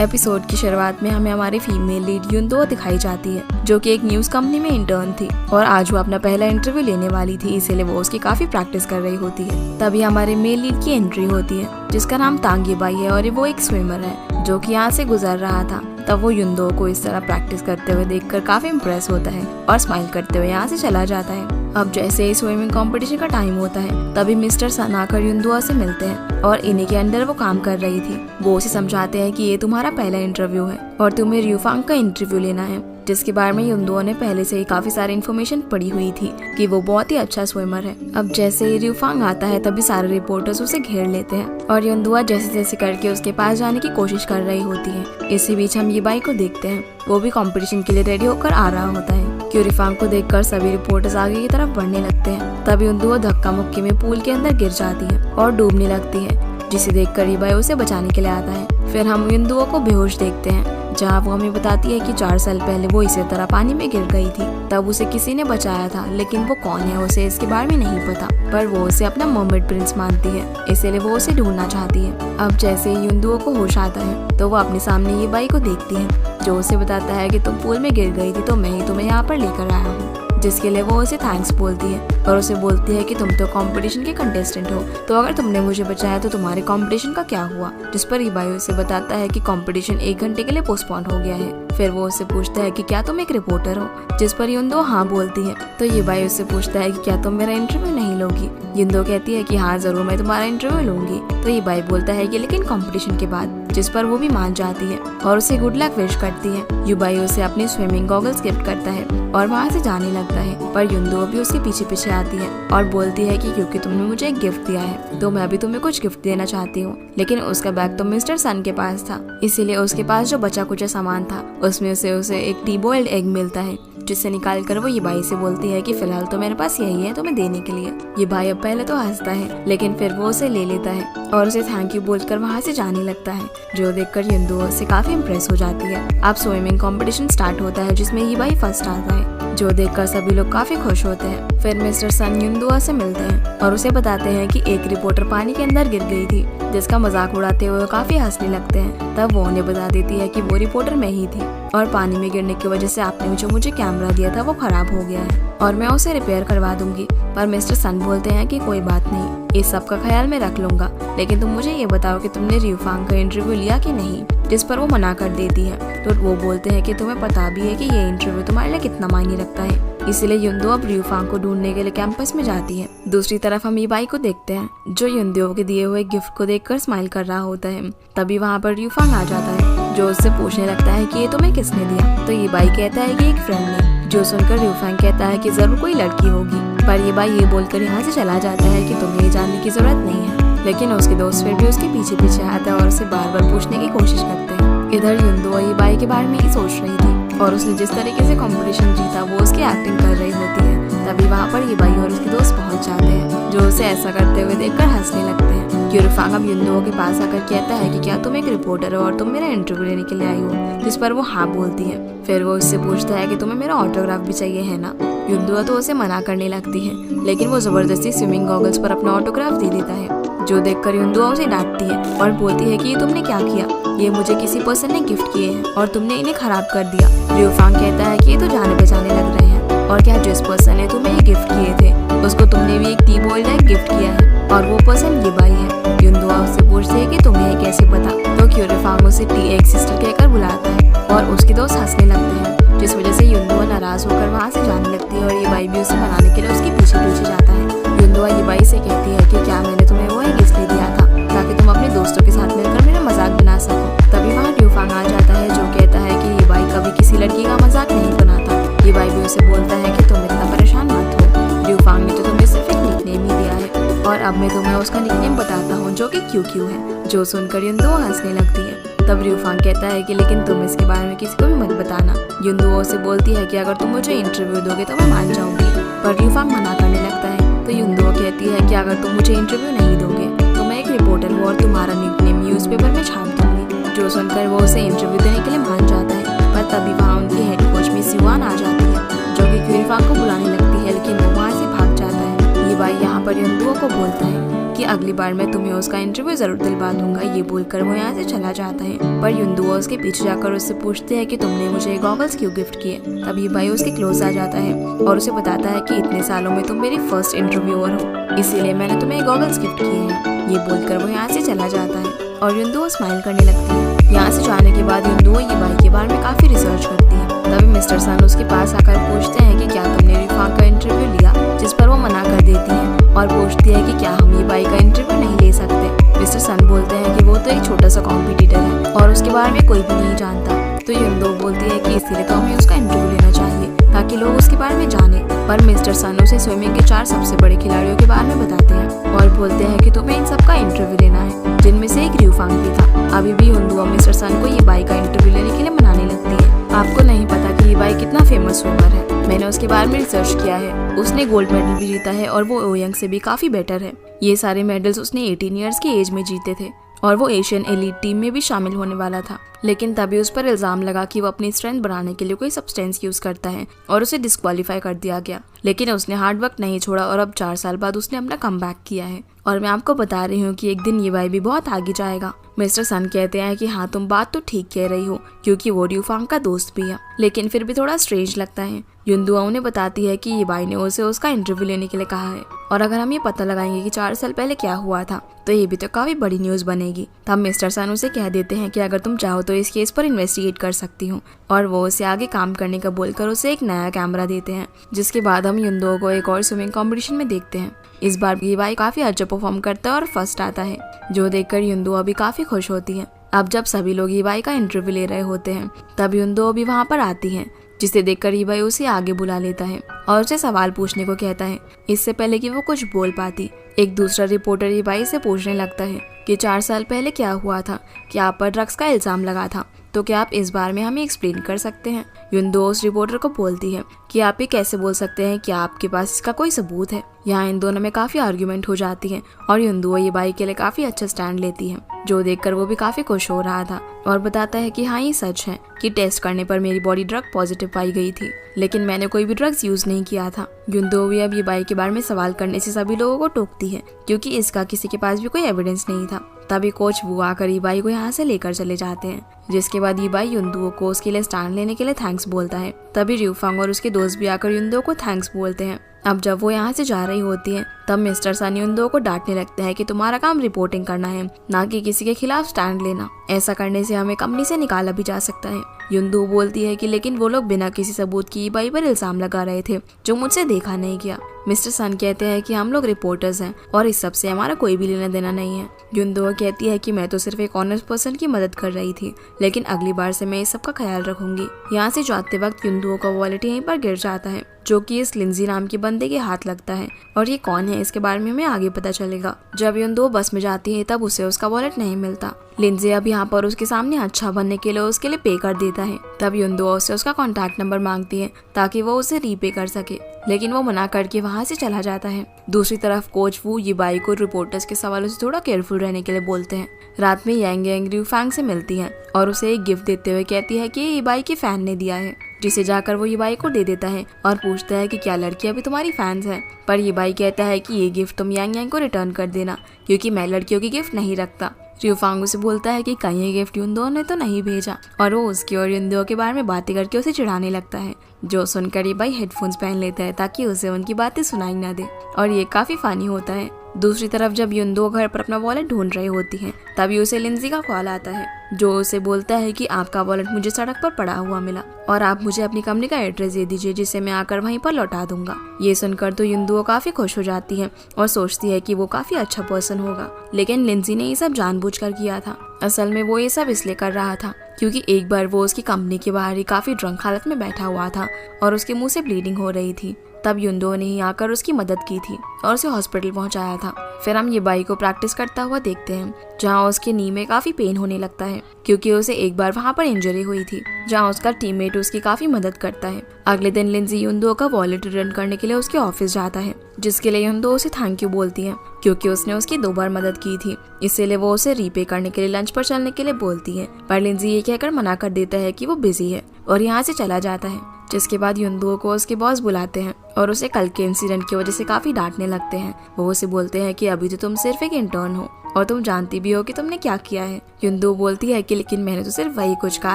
Episode की शुरुआत में हमें हमारी फीमेल लीड युनदो दिखाई जाती है, जो कि एक न्यूज कंपनी में इंटर्न थी और आज वो अपना पहला इंटरव्यू लेने वाली थी, इसीलिए वो उसकी काफी प्रैक्टिस कर रही होती है। तभी हमारे मेल लीड की एंट्री होती है, जिसका नाम तांगी बाई है और वो एक स्विमर है जो कि यहाँ से गुजर रहा था। तब वो युनदो को इस तरह प्रैक्टिस करते हुए देखकर काफी इम्प्रेस होता है और स्माइल करते हुए यहाँ से चला जाता है। अब जैसे ही स्विमिंग कंपटीशन का टाइम होता है, तभी मिस्टर सन आकर युनदो से मिलते हैं और इन्हीं के अंडर वो काम कर रही थी। वो उसे समझाते हैं कि ये तुम्हारा पहला इंटरव्यू है और तुम्हें र्यूफांग का इंटरव्यू लेना है, जिसके बारे में युनदो ने पहले से ही काफी सारी इन्फॉर्मेशन पड़ी हुई थी कि वो बहुत ही अच्छा स्विमर है। अब जैसे ही र्यूफांग आता है, तभी सारे रिपोर्टर्स उसे घेर लेते हैं और युनदो जैसे जैसे करके उसके पास जाने की कोशिश कर रही होती है। इसी बीच हम ये बाई को देखते हैं, वो भी कंपटीशन के लिए रेडी होकर आ रहा होता है। र्यूफांग को देखकर सभी रिपोर्टर्स आगे की तरफ बढ़ने लगते हैं। तभी युनदो धक्का मुक्की में पूल के अंदर गिर जाती है और डूबने लगती है, जिसे देखकर ईबाई उसे बचाने के लिए आता है। फिर हम युनदो को बेहोश देखते हैं, जहाँ वो हमें बताती है कि 4 साल पहले वो इसी तरह पानी में गिर गई थी। तब उसे किसी ने बचाया था, लेकिन वो कौन है उसे इसके बारे में नहीं पता, पर वो उसे अपना मर्मेड प्रिंस मानती है, इसलिए वो उसे ढूंढना चाहती है। अब जैसे ही युनदो को होश आता है, तो वो अपने सामने ईबाई को देखती है, जो उसे बताता है कि तुम पूल में गिर गई थी तो मैं ही तुम्हें यहाँ पर लेकर आया हूँ, जिसके लिए वो उसे थैंक्स बोलती है और उसे बोलती है कि तुम तो कंपटीशन के कंटेस्टेंट हो, तो अगर तुमने मुझे बचाया तो तुम्हारे कंपटीशन का क्या हुआ। जिस पर ईबाई उसे बताता है कि कंपटीशन 1 घंटे के लिए पोस्टपोन हो गया है। फिर वो उससे पूछता है कि क्या तुम एक रिपोर्टर हो, जिस पर युनदो हाँ बोलती है। तो ईबाई उससे पूछता है कि क्या तुम मेरा इंटरव्यू नहीं लोगी। युनदो कहती है कि हाँ जरूर मैं तुम्हारा इंटरव्यू लूंगी। तो ईबाई बोलता है कि लेकिन कंपटीशन के बाद, जिस पर वो भी मान जाती है और उसे गुड लक विश करती है। ईबाई उसे अपनी स्विमिंग गॉगल्स गिफ्ट करता है और वहाँ से जाने लगता है, पर युनदो भी उसके पीछे पीछे आती है और बोलती है कि क्योंकि तुमने मुझे एक गिफ्ट दिया है, तो मैं भी तुम्हें कुछ गिफ्ट देना चाहती हूँ। लेकिन उसका बैग तो मिस्टर सन के पास था, इसीलिए उसके पास जो बचा कुचा सामान था उसमें से उसे एक टी बॉइल्ड एग मिलता है, जिससे निकाल कर वो ईबाई से बोलती है कि फिलहाल तो मेरे पास यही है तुम्हें देने के लिए। ईबाई अब पहले तो हंसता है, लेकिन फिर वो उसे ले लेता है और उसे थैंक यू बोलकर वहाँ से जाने लगता है, जो देखकर युनदो से काफी इम्प्रेस हो जाती है। अब स्विमिंग कंपटीशन स्टार्ट होता है, जिसमें ईबाई फर्स्ट आता है, जो देखकर सभी लोग काफी खुश होते हैं। फिर मिस्टर सन युनदो से मिलते हैं और उसे बताते हैं कि एक रिपोर्टर पानी के अंदर गिर गई थी, जिसका मजाक उड़ाते हुए काफी हंसने लगते हैं। तब वो उन्हें बता देती है कि वो रिपोर्टर मैं ही थी और पानी में गिरने की वजह से आपने जो मुझे कैमरा दिया था वो खराब हो गया है और मैं उसे रिपेयर करवा दूंगी। पर मिस्टर सन बोलते हैं कि कोई बात नहीं, इस सब का ख्याल मैं रख लूंगा, लेकिन तुम मुझे ये बताओ कि तुमने र्यूफांग का इंटरव्यू लिया कि नहीं। जिस पर वो मना कर देती है। तो वो बोलते हैं कि तुम्हें पता भी है कि ये इंटरव्यू तुम्हारे लिए कितना मायने रखता है, इसीलिए युनदो अब र्यूफांग को ढूंढने के लिए कैंपस में जाती है। दूसरी तरफ हम ईबाई को देखते हैं, जो युनदो के दिए हुए गिफ्ट को देखकर स्माइल कर रहा होता है। तभी वहाँ पर र्यूफांग आ जाता है, जो उससे पूछने लगता है कि ये तुम्हें किसने दिया। तो ईबाई कहता है कि एक फ्रेंड ने, जो सुनकर र्यूफांग कहता है कि जरूर कोई लड़की होगी। पर ईबाई ये बोलकर यहाँ से चला जाता है कि तुम्हें ये जानने की जरूरत नहीं है। लेकिन उसके दोस्त फिर भी उसके पीछे पीछे आता है और उसे बार बार पूछने की कोशिश करते हैं। इधर युनदो ईबाई के बारे में ही सोच रही थी और उसने जिस तरीके से कंपटीशन जीता वो उसकी एक्टिंग कर रही होती है। तभी वहाँ पर ईबाई और उसके दोस्त पहुँच जाते हैं, जो उसे ऐसा करते हुए देखकर हंसने लगते हैं। र्यूफांग अब युनदो के पास आकर कहता है कि क्या तुम एक रिपोर्टर हो और तुम मेरा इंटरव्यू लेने के लिए आई हो, जिस पर वो हाँ बोलती है। फिर वो उससे पूछता है कि तुम्हें मेरा ऑटोग्राफ भी चाहिए है ना। युनदो तो उसे मना करने लगती है, लेकिन वो जबरदस्ती स्विमिंग गॉगल्स पर अपना ऑटोग्राफ दे देता है, जो देखकर युनदो उसे डांटती है और बोलती है कि ये तुमने क्या किया, ये मुझे किसी पर्सन ने गिफ्ट किए हैं और तुमने इन्हें खराब कर दिया। र्यूफांग कहता है कि ये तो जाने पहचाने लग रहे हैं और क्या जिस पर्सन ने तुम्हें ये गिफ्ट किए थे उसको तुमने भी एक टी बॉइल्ड एग गिफ्ट किया है और वो पर्सन ईबाई है। युनदो उससे पूछती है कि तुम्हें ये कैसे पता। तो र्यूफांग उसे टी एग सिस्टर कहकर बुलाता है और उसके दोस्त हंसने लगते हैं, जिस वजह से युनदो नाराज होकर वहाँ से जाने लगती है और ईबाई भी उसे मनाने के लिए उसके पीछे पीछे जाता है। युनदो ईबाई से कहती है कि क्या मैंने तुम्हें वो एग इसलिए दिया था ताकि तुम अपने दोस्तों के साथ मिलकर मेरा मजाक बना सको। तभी वहाँ र्यूफांग आ जाता है, जो कहता है कि ईबाई कभी किसी लड़की का मजाक नहीं बनाता। ईबाई भी उसे बोलता है कि तुम इतना परेशान मत हो, र्यूफांग ने तो तुम्हें सिर्फ एक निकनेम ही दिया है और अब मैं तुम्हें उसका निकनेम बताता हूँ, जो कि क्यू है। जो सुनकर युनदो हंसने लगती है। तब र्यूफांग कहता है कि लेकिन तुम इसके बारे में किसी को भी मत बताना। युनदो उसे बोलती है कि अगर तुम मुझे इंटरव्यू दोगे तो मैं मान जाऊंगी, पर र्यूफांग मना करने लगता है। तो युनदो कहती है कि अगर तुम मुझे इंटरव्यू नहीं दोगे तो मैं एक रिपोर्टर हूँ और तुम्हारा निकनेम न्यूज़पेपर में छाप दूंगी। जो सुनकर वो उसे इंटरव्यू देने के लिए मान जाता है, पर तभी वहाँ उनकी हेड कोच मिस युआन आ जाती है, जो कि र्यूफांग को बुलाने लगती है, लेकिन वो वहाँ से भाग जाता है। ईबाई यहाँ पर युनदो को बोलता है कि अगली बार मैं तुम्हें उसका इंटरव्यू जरूर दिलवा दूंगा। ये बोलकर वो यहाँ से चला जाता है, पर युनदुओ उसके पीछे जाकर उससे पूछते हैं कि तुमने मुझे गॉगल्स क्यों गिफ्ट किए। तब ये बाई उसके क्लोज आ जाता है और उसे बताता है कि इतने सालों में तुम मेरी फर्स्ट इंटरव्यूअर हो, इसीलिए मैंने तुम्हें गॉगल्स गिफ्ट किए हैं। ये बोलकर वो यहाँ से चला जाता है और युनदुओ स्माइल करने लगती है। यहाँ से जाने के बाद युनदुओ ये बाई के बारे में काफी रिसर्च करती है। तभी मिस्टर सन उसके पास आकर पूछते हैं कि क्या तुमने रिफांग का इंटरव्यू लिया, जिस पर वो मना कर देती है और पूछती है कि क्या हम ये बाई का इंटरव्यू नहीं ले सकते। मिस्टर सन बोलते हैं कि वो तो एक छोटा सा कॉम्पिटिटर है और उसके बारे में कोई भी नहीं जानता। तो युनदुओ बोलती है कि इसीलिए तो हमें उसका इंटरव्यू लेना चाहिए ताकि लोग उसके बारे में जाने। पर मिस्टर सन उसे स्विमिंग के 4 सबसे बड़े खिलाड़ियों के बारे में बताते हैं और बोलते हैं कि तुम्हें इन सबका इंटरव्यू लेना है, जिनमें से एक रिफांग भी था। अभी भी युनदुओ मिस्टर सन को ये बाई का इंटरव्यू लेने के लिए मनाने लगती है। आपको नहीं पता कि ये बाई कितना फेमस स्विमर है, मैंने उसके बारे में रिसर्च किया है। उसने गोल्ड मेडल भी जीता है और वो ओयंग से भी काफी बेटर है। ये सारे मेडल्स उसने 18 ईयर्स की एज में जीते थे और वो एशियन एलीट टीम में भी शामिल होने वाला था। लेकिन तभी उस पर इल्जाम लगा कि वो अपनी स्ट्रेंथ बढ़ाने के लिए कोई सब्सटेंस यूज करता है और उसे डिस्क्वालीफाई कर दिया गया। लेकिन उसने हार्ड वर्क नहीं छोड़ा और अब 4 साल बाद उसने अपना कमबैक किया है। और मैं आपको बता रही हूँ कि एक दिन ये बाई भी बहुत आगे जाएगा। मिस्टर सन कहते हैं कि हाँ तुम बात तो ठीक कह रही हो, क्योंकि वो रिफांग का दोस्त भी है, लेकिन फिर भी थोड़ा स्ट्रेंज लगता है। युनदुओ उन्हें बताती है कि ये बाई ने उसे उसका इंटरव्यू लेने के लिए कहा है और अगर हम ये पता लगाएंगे कि 4 साल पहले क्या हुआ था तो ये भी तो काफी बड़ी न्यूज बनेगी। तब मिस्टर सन उसे कह देते हैं कि अगर तुम चाहो तो इस केस पर इन्वेस्टिगेट कर सकती हूँ और वो उसे आगे काम करने का बोलकर उसे एक नया कैमरा देते हैं। जिसके बाद हम युनदुओ को एक और स्विमिंग कॉम्पिटिशन में देखते हैं। इस बार ये बाई काफी अच्छा परफॉर्म करता है और फर्स्ट आता है, जो देखकर युनदुओ भी काफी खुश होती है। अब जब सभी लोग ये बाई का इंटरव्यू ले रहे होते हैं तब युनदुओ भी वहाँ पर आती है, जिसे देखकर ये बाई उसे आगे बुला लेता है और उसे सवाल पूछने को कहता है। इससे पहले कि वो कुछ बोल पाती, एक दूसरा रिपोर्टर ये बाई से पूछने लगता है कि 4 साल पहले क्या हुआ था, क्या आप पर ड्रग्स का इल्जाम लगा था, तो क्या आप इस बारे में हमें एक्सप्लेन कर सकते हैं। युनदुओ उस रिपोर्टर को बोलती है कि आप ये कैसे बोल सकते हैं, क्या आपके पास इसका कोई सबूत है। यहाँ इन दोनों में काफी आर्ग्यूमेंट हो जाती है और युनदुओ ये बाई के लिए काफी अच्छा स्टैंड लेती है, जो देखकर वो भी काफी खुश हो रहा था और बताता है कि हाँ ये सच है कि टेस्ट करने पर मेरी बॉडी ड्रग पॉजिटिव पाई गई थी, लेकिन मैंने कोई भी ड्रग्स यूज नहीं किया था। युनदुओ भी अब ये बाई के बारे में सवाल करने से सभी लोगों को टोकती है, क्योंकि इसका किसी के पास भी कोई एविडेंस नहीं था। तभी कोच वो आकर ये बाई को यहाँ से लेकर चले जाते हैं, जिसके बाद ये बाई युनदुओ को उसके लिए स्टैंड लेने के लिए थैंक्स बोलता है। तभी रिफांग और उसके दोस्त भी आकर युनदुओ को थैंक्स बोलते हैं। अब जब वो यहाँ से जा रही होती है तब मिस्टर सन युनदुओ को डांटने लगते हैं कि तुम्हारा काम रिपोर्टिंग करना है, ना कि किसी के खिलाफ स्टैंड लेना। ऐसा करने से हमें कंपनी से निकाला भी जा सकता है। युनदुओ बोलती है कि लेकिन वो लोग बिना किसी सबूत की बाई पर इल्जाम लगा रहे थे, जो मुझसे देखा नहीं गया। मिस्टर सन कहते हैं कि हम लोग रिपोर्टर्स हैं और इस सब से हमारा कोई भी लेना देना नहीं है। युनदुओ कहती है कि मैं तो सिर्फ एक ऑनेस्ट पर्सन की मदद कर रही थी, लेकिन अगली बार से मैं इस सब का ख्याल रखूंगी। यहाँ से जाते वक्त युनदुओ का वॉलेट यहीं पर गिर जाता है, जो कि इस लिंजी नाम के बंदे के हाथ लगता है और ये कौन है इसके बारे में हमें आगे पता चलेगा। जब युनदुओ बस में जाती है तब उसे उसका वॉलेट नहीं मिलता। लिंजी अब यहाँ पर उसके सामने अच्छा बनने के लिए उसके लिए पे कर देता है। तब युनदुओ उससे उसका कॉन्टैक्ट नंबर मांगती है ताकि वो उसे रीपे कर सके, लेकिन वो मना करके वहाँ से चला जाता है। दूसरी तरफ कोच वू ये बाई को रिपोर्टर्स के सवालों से थोड़ा केयरफुल रहने के लिए बोलते हैं। रात में यांग यांग रिफांग से मिलती है और उसे एक गिफ्ट देते हुए कहती है कि ये बाई के फैन ने दिया है, जिसे जाकर वो ये बाई को दे देता है और पूछता है कि क्या लड़कियां भी तुम्हारी फैंस हैं। पर ये बाई कहता है कि ये गिफ्ट तुम यांग यांग को रिटर्न कर देना, क्योंकि मैं लड़कियों की गिफ्ट नहीं रखता। रिफांग उसे बोलता है कि कहीं ये गिफ्ट युनदुओ ने तो नहीं भेजा और वो उसकी और युनदुओ के बारे में बातें करके उसे चिढ़ाने लगता है, जो सुनकर ये बाई हेडफोन्स पहन लेता है ताकि उसे उनकी बातें सुनाई ना दे और ये काफी फनी होता है। दूसरी तरफ जब युनदुओ घर पर अपना वॉलेट ढूंढ रही होती है तभी उसे लिंजी का कॉल आता है, जो उसे बोलता है कि आपका वॉलेट मुझे सड़क पर पड़ा हुआ मिला और आप मुझे अपनी कंपनी का एड्रेस दे दीजिए, जिसे मैं आकर वहीं पर लौटा दूंगा। ये सुनकर तो युनदुओ काफी खुश हो जाती है और सोचती है कि वो काफी अच्छा पर्सन होगा, लेकिन लिंजी ने ये सब जानबूझकर किया था। असल में वो ये सब इसलिए कर रहा था क्योंकि एक बार वो उसकी कंपनी के बाहर ही काफी ड्रंक हालत में बैठा हुआ था और उसके मुंह से ब्लीडिंग हो रही थी। तब युनदुओ ने ही आकर उसकी मदद की थी और उसे हॉस्पिटल पहुंचाया था। फिर हम ये बाई को प्रैक्टिस करता हुआ देखते हैं, जहां उसके नी में काफी पेन होने लगता है क्योंकि उसे एक बार वहां पर इंजरी हुई थी, जहां उसका टीममेट उसकी काफी मदद करता है। अगले दिन लिंजी युनदुओ का वॉलेट रिटर्न करने के लिए उसके ऑफिस जाता है, जिसके लिए युनदुओ उसे थैंक यू बोलती है क्योंकि उसने उसकी 2 बार मदद की थी। इसीलिए वो उसे रीपे करने के लिए लंच पर चलने के लिए बोलती है, पर लिंजी ये कहकर मना कर देता है कि वो बिजी है और यहाँ से चला जाता है। जिसके बाद युनदुओ को उसके बॉस बुलाते हैं और उसे कल के इंसिडेंट की वजह से काफी डांटने लगते हैं। वो उसे बोलते हैं कि अभी तो तुम सिर्फ एक इंटर्न हो और तुम जानती भी हो कि तुमने क्या किया है। युनदो बोलती है कि लेकिन मैंने तो सिर्फ वही कुछ कहा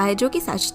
है जो कि सच था।